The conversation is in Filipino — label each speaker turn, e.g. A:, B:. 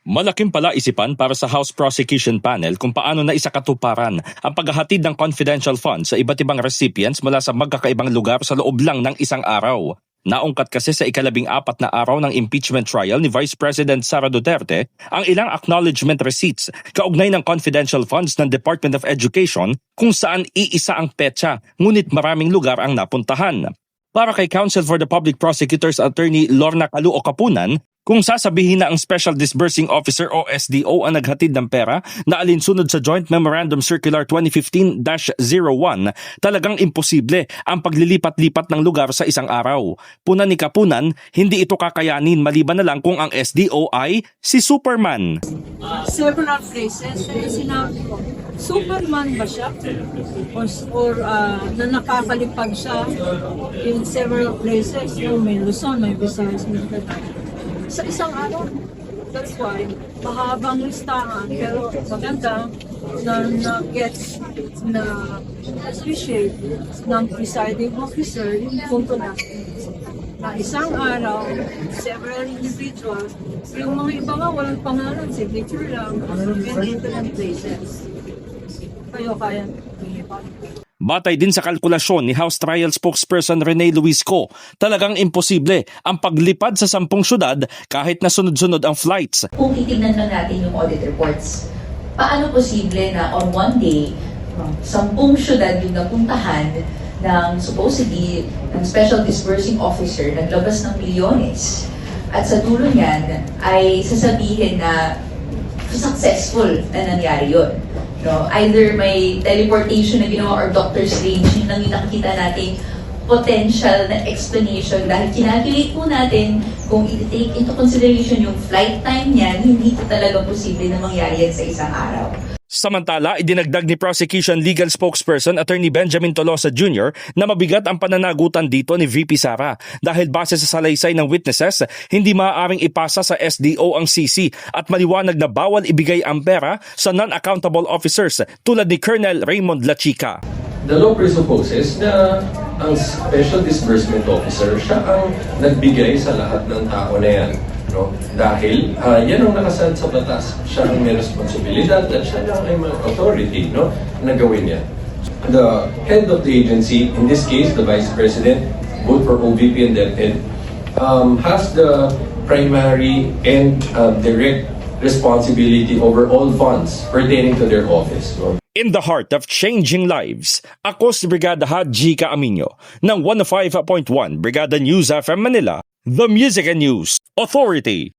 A: Malaking palaisipan para sa House Prosecution Panel kung paano na isakatuparan ang paghahatid ng confidential funds sa iba't ibang recipients mula sa magkakaibang lugar sa loob lang ng isang araw. Naungkat kasi sa ika-14 na araw ng impeachment trial ni Vice President Sara Duterte ang ilang acknowledgement receipts kaugnay ng confidential funds ng Department of Education kung saan iisa ang petsa ngunit maraming lugar ang napuntahan. Para kay Counsel for the Public Prosecutors Attorney Lorna Caluo Kapunan, kung sasabihin na ang Special Disbursing Officer o SDO ang naghatid ng pera na alinsunod sa Joint Memorandum Circular 2015-01, talagang imposible ang paglilipat-lipat ng lugar sa isang araw. Puna ni Kapunan, hindi ito kakayanin maliban na lang kung ang SDO ay si Superman.
B: Several places, sinabi ko, Superman ba siya? Or na nakakalipad siya in several places, may Luzon, may Visayas, may Mindanao. Sa isang araw. That's why, mahabang listahan, pero maganda na gets na appreciate ng presiding officer yung punto natin. Na isang araw, several individuals, yung mga iba nga walang pangalan, signature lang, in different places. Kayo kaya.
A: Batay din sa kalkulasyon ni House Trial Spokesperson Rene Luisco, talagang imposible ang paglipad sa 10 syudad kahit na sunod-sunod ang flights.
C: Kung titignan lang natin yung audit reports, paano posible na on one day, 10 syudad yung napuntahan ng supposedly ng Special Disbursing Officer naglabas ng milyones at sa dulo niyan ay sasabihin na successful na nangyari yun. No, either may teleportation na ginawa or Dr. Strange, yun lang yung nakikita natin potential na explanation dahil kinalculate po natin kung i-take into consideration yung flight time niyan, hindi po talaga posible na mangyari yan sa isang araw.
A: Samantala, idinagdag ni Prosecution Legal Spokesperson Attorney Benjamin Tolosa Jr. na mabigat ang pananagutan dito ni VP Sara dahil base sa salaysay ng witnesses, hindi maaaring ipasa sa SDO ang CC at maliwanag na bawal ibigay ang pera sa non-accountable officers tulad ni Colonel Raymond Lachica.
D: The law presupposes na ang Special Disbursement Officer siya ang nagbigay sa lahat ng tao na yan. No? Dahil yan ang nakasaad sa batas. Siya ang may responsibilidad at siya ang may authority, no, na gawin yan. The head of the agency, in this case, the Vice President, both for OVP and DepEd, has the primary and direct responsibility over all funds pertaining to their office. No?
A: In the heart of changing lives, ako si Brigada Haji Caaminio ng 105.1 Brigada News FM Manila, The Music and News Authority.